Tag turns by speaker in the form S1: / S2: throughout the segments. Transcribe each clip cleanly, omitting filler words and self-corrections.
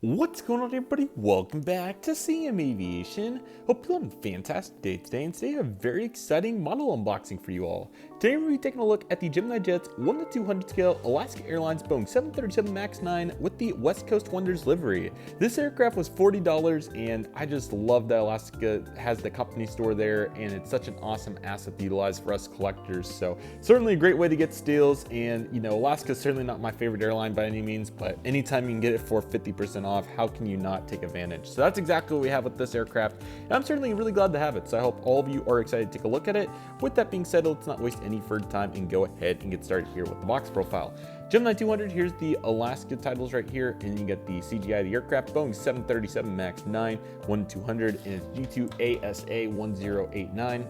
S1: What's going on, everybody? Welcome back to CM Aviation. Hope you're having a fantastic day today, and today I have a very exciting model unboxing for you all. Today we'll be taking a look at the GeminiJets 1:200 scale Alaska Airlines Boeing 737 MAX 9 with the West Coast Wonders livery. This aircraft was $40, and I just love that Alaska has the company store there, and it's such an awesome asset to utilize for us collectors. So certainly a great way to get steals, and you know, Alaska's certainly not my favorite airline by any means, but anytime you can get it for 50% off, how can you not take advantage? So that's exactly what we have with this aircraft, and I'm certainly really glad to have it. So I hope all of you are excited to take a look at it. With that being said, let's not waste any further time and go ahead and get started here with the box profile. Gemini 200, here's the Alaska titles right here, and you get the CGI of the aircraft, Boeing 737 MAX 9 1:200, and it's G2 ASA 1089.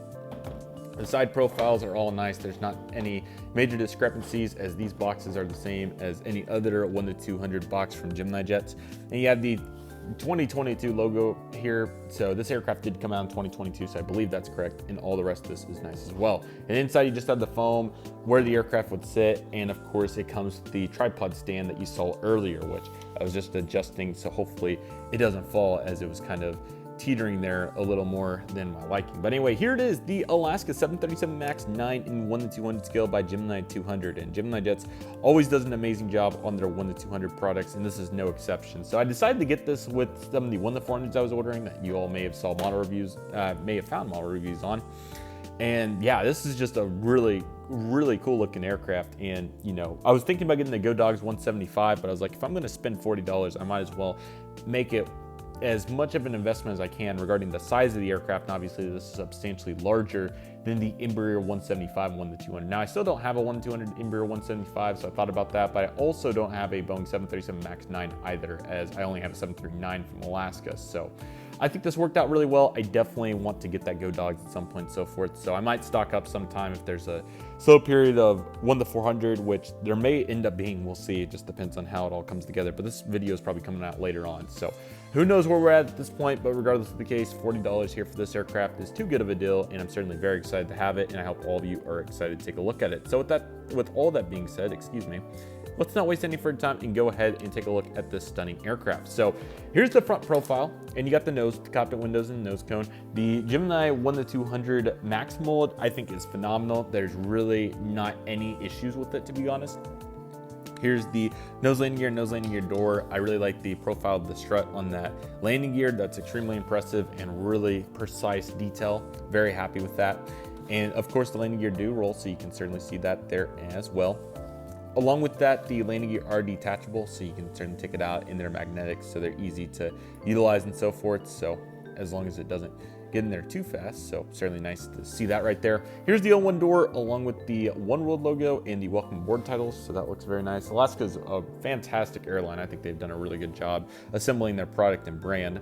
S1: The side profiles are all nice. There's not any major discrepancies, as these boxes are the same as any other 1:200 box from GeminiJets. And you have the 2022 logo here. So this aircraft did come out in 2022, so I believe that's correct. And all the rest of this is nice as well. And inside you just have the foam, where the aircraft would sit. And of course it comes with the tripod stand that you saw earlier, which I was just adjusting. So hopefully it doesn't fall, as it was kind of teetering there a little more than my liking. But anyway, here it is, the Alaska 737 MAX 9 in 1:200 scale by Gemini 200. And GeminiJets always does an amazing job on their 1:200 products, and this is no exception. So I decided to get this with some of the 1:400s I was ordering that you all may have found model reviews on. And yeah, this is just a really cool looking aircraft. And you know, I was thinking about getting the Go Dogs 175, but I was like, if I'm going to spend $40, I might as well make it as much of an investment as I can regarding the size of the aircraft. And obviously this is substantially larger than the Embraer 175 1:200. Now I still don't have a 1:200 Embraer 175, so I thought about that, but I also don't have a Boeing 737 MAX 9 either, as I only have a 739 from Alaska. So I think this worked out really well. I definitely want to get that Go Dogs at some point and so forth. So I might stock up sometime if there's a slow period of 1:400, which there may end up being. We'll see. It just depends on how it all comes together. But this video is probably coming out later on. So who knows where we're at this point, but regardless of the case, $40 here for this aircraft is too good of a deal, and I'm certainly very excited to have it, and I hope all of you are excited to take a look at it. So with all that being said, let's not waste any further time and go ahead and take a look at this stunning aircraft. So here's the front profile, and you got the nose, the cockpit windows, and the nose cone. The Gemini 1:200 Max mold I think is phenomenal. There's really not any issues with it, to be honest. Here's the nose landing gear door. I really like the profile of the strut on that landing gear. That's extremely impressive and really precise detail. Very happy with that. And of course the landing gear do roll, so you can certainly see that there as well. Along with that, the landing gear are detachable, so you can certainly take it out, and they're magnetic, so they're easy to utilize and so forth. So as long as it doesn't get in there too fast, so certainly nice to see that right there. Here's the L1 door, along with the One World logo and the welcome aboard titles, so that looks very nice. Alaska's a fantastic airline. I think they've done a really good job assembling their product and brand.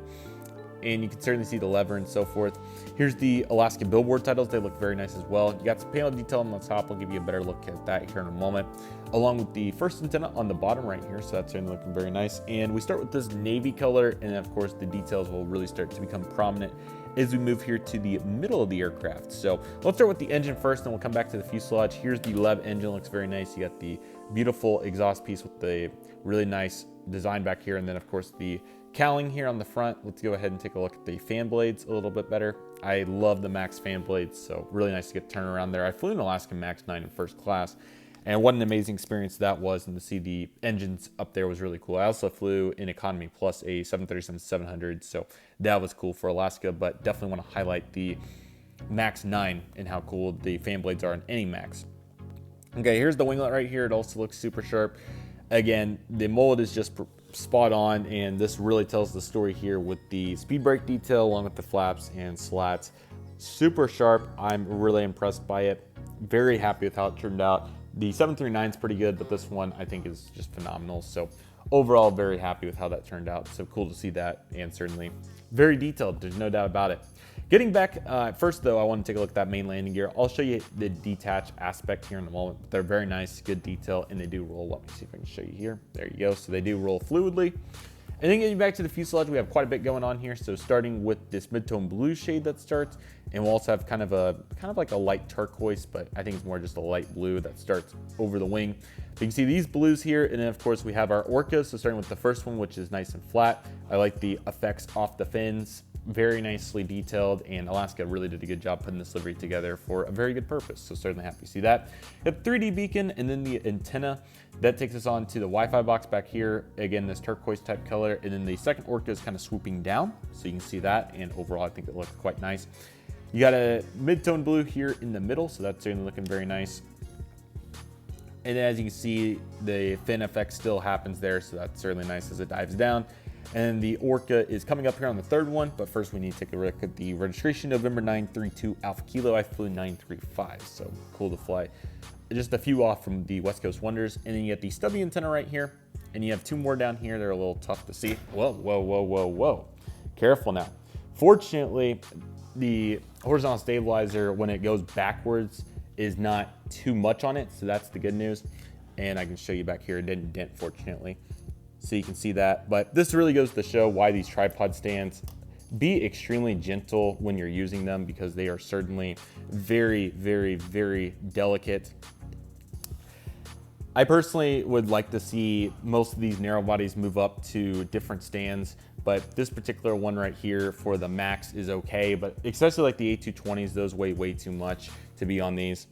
S1: And you can certainly see the lever and so forth. Here's the Alaska billboard titles. They look very nice as well. You got some panel detail on the top. I'll give you a better look at that here in a moment, along with the first antenna on the bottom right here. So that's certainly looking very nice. And we start with this navy color, and of course the details will really start to become prominent as we move here to the middle of the aircraft. So let's start with the engine first, and we'll come back to the fuselage. Here's the LEV engine. Looks very nice. You got the beautiful exhaust piece with the really nice design back here, and then of course the cowling here on the front. Let's go ahead and take a look at the fan blades a little bit better. I love the Max fan blades, so really nice to get turned around there. I flew an Alaska Max 9 in first class, and what an amazing experience that was, and to see the engines up there was really cool. I also flew in economy plus a 737-700, so that was cool for Alaska, but definitely want to highlight the Max 9 and how cool the fan blades are in any Max. Okay, here's the winglet right here. It also looks super sharp. Again, the mold is just spot on, and this really tells the story here with the speed brake detail along with the flaps and slats. Super sharp. I'm really impressed by it. Very happy with how it turned out. The 739 is pretty good, but this one I think is just phenomenal. So overall, very happy with how that turned out. So cool to see that, and certainly very detailed. There's no doubt about it. Getting back, first though, I want to take a look at that main landing gear. I'll show you the detached aspect here in a moment, but they're very nice, good detail, and they do roll. Let me see if I can show you here. There you go. So they do roll fluidly. And then getting back to the fuselage, we have quite a bit going on here. So starting with this mid-tone blue shade that starts, and we'll also have kind of like a light turquoise, but I think it's more just a light blue that starts over the wing. But you can see these blues here, and then of course we have our Orcas. So starting with the first one, which is nice and flat. I like the effects off the fins, very nicely detailed, and Alaska really did a good job putting this livery together for a very good purpose. So certainly happy to see that. We have 3D beacon, and then the antenna. That takes us on to the Wi-Fi box back here. Again, this turquoise type color. And then the second Orca is kind of swooping down. So you can see that. And overall, I think it looks quite nice. You got a mid-tone blue here in the middle. So that's certainly looking very nice. And as you can see, the fin effect still happens there. So that's certainly nice as it dives down. And the Orca is coming up here on the third one. But first we need to take a look at the registration, November 932 Alpha Kilo. I flew 935. So cool to fly. Just a few off from the West Coast Wonders. And then you get the stubby antenna right here. And you have two more down here. They're a little tough to see. Whoa, whoa, whoa, whoa, whoa. Careful now. Fortunately, the horizontal stabilizer, when it goes backwards, is not too much on it. So that's the good news. And I can show you back here. It didn't dent, fortunately. So you can see that. But this really goes to show why these tripod stands, be extremely gentle when you're using them, because they are certainly very, very, very delicate. I personally would like to see most of these narrow bodies move up to different stands, but this particular one right here for the Max is okay, but especially like the A220s, those weigh way too much to be on these.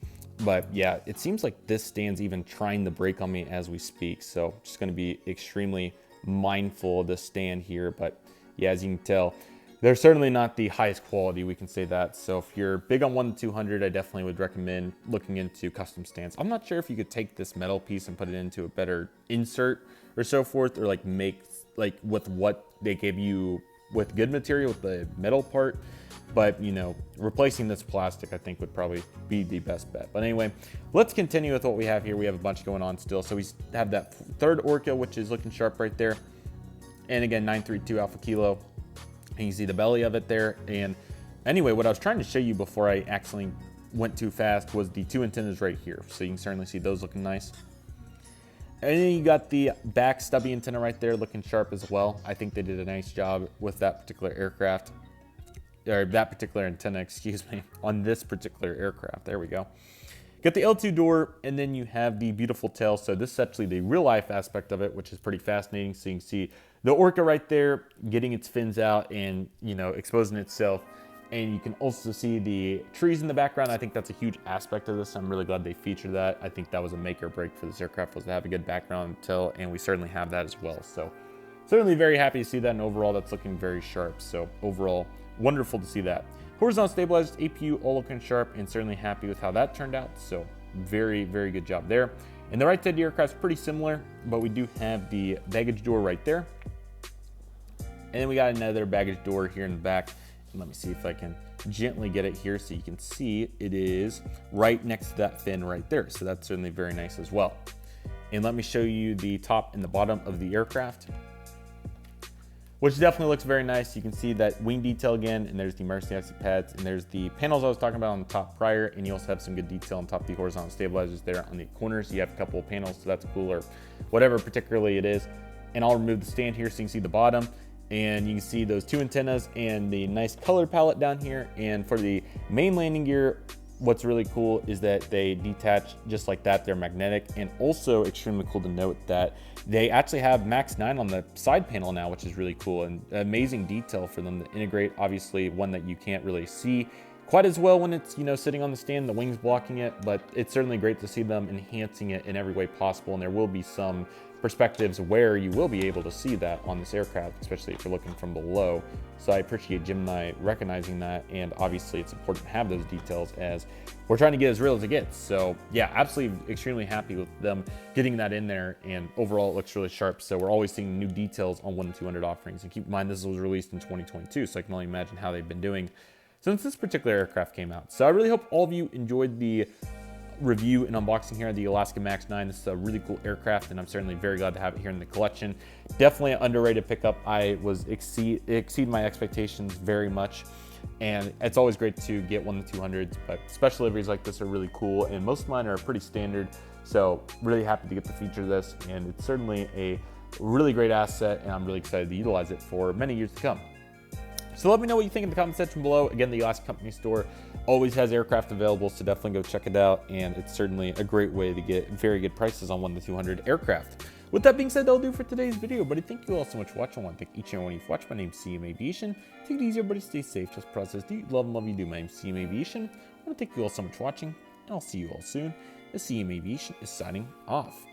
S1: But yeah, it seems like this stand's even trying to break on me as we speak. So just gonna be extremely mindful of this stand here. But yeah, as you can tell, they're certainly not the highest quality, we can say that. So if you're big on 1-200, I definitely would recommend looking into custom stands. I'm not sure if you could take this metal piece and put it into a better insert or so forth, or like make like with what they gave you with good material with the metal part. But you know, replacing this plastic I think would probably be the best bet. But anyway, let's continue with what we have here. We have a bunch going on still. So we have that third Orca, which is looking sharp right there. And again, 932 Alpha Kilo. And you see the belly of it there. And anyway, what I was trying to show you before I accidentally went too fast was the two antennas right here. So you can certainly see those looking nice. And then you got the back stubby antenna right there looking sharp as well. I think they did a nice job with that particular aircraft, or that particular antenna, excuse me, on this particular aircraft. There we go. Got the L2 door, and then you have the beautiful tail. So this is actually the real life aspect of it, which is pretty fascinating. So you can see the Orca right there getting its fins out and, you know, exposing itself. And you can also see the trees in the background. I think that's a huge aspect of this. I'm really glad they featured that. I think that was a make or break for this aircraft, was to have a good background tail, and we certainly have that as well. So certainly very happy to see that, and overall that's looking very sharp. So overall, wonderful to see that. Horizontal stabilized APU all looking sharp, and certainly happy with how that turned out. So very, very good job there. And the right side of the aircraft is pretty similar, but we do have the baggage door right there. And then we got another baggage door here in the back. And let me see if I can gently get it here so you can see it is right next to that fin right there. So that's certainly very nice as well. And let me show you the top and the bottom of the aircraft, which definitely looks very nice. You can see that wing detail again, and there's the emergency exit pads, and there's the panels I was talking about on the top prior, and you also have some good detail on top of the horizontal stabilizers there on the corners. You have a couple of panels, so that's cool, or whatever particularly it is. And I'll remove the stand here so you can see the bottom, and you can see those two antennas and the nice color palette down here. And for the main landing gear, what's really cool is that they detach just like that. They're magnetic, and also extremely cool to note that they actually have Max 9 on the side panel now, which is really cool, and amazing detail for them to integrate. Obviously one that you can't really see quite as well when it's, you know, sitting on the stand, the wings blocking it, but it's certainly great to see them enhancing it in every way possible. And there will be some perspectives where you will be able to see that on this aircraft, especially if you're looking from below. So I appreciate Gemini recognizing that, and obviously it's important to have those details as we're trying to get as real as it gets. So yeah, absolutely extremely happy with them getting that in there, and overall it looks really sharp. So we're always seeing new details on 1-200 offerings, and keep in mind this was released in 2022, so I can only imagine how they've been doing since this particular aircraft came out. So I really hope all of you enjoyed the review and unboxing here of the Alaska Max 9. This is a really cool aircraft, and I'm certainly very glad to have it here in the collection. Definitely an underrated pickup. I was exceed my expectations very much, and it's always great to get 1-200s, but special liveries like this are really cool, and most of mine are pretty standard. So really happy to get the feature of this, and it's certainly a Really great asset, and I'm really excited to utilize it for many years to come. So let me know what you think in the comment section below. Again, the Alaska Company store always has aircraft available, so definitely go check it out. And it's certainly a great way to get very good prices on 1-200 aircraft. With that being said, that'll do for today's video. But thank you all so much for watching. I want to thank each and every one of you for watching. My name's CM Aviation. Take it easy, everybody. Stay safe. Just process. Do love and love you do. My name's CM Aviation. I want to thank you all so much for watching, and I'll see you all soon. The CM Aviation is signing off.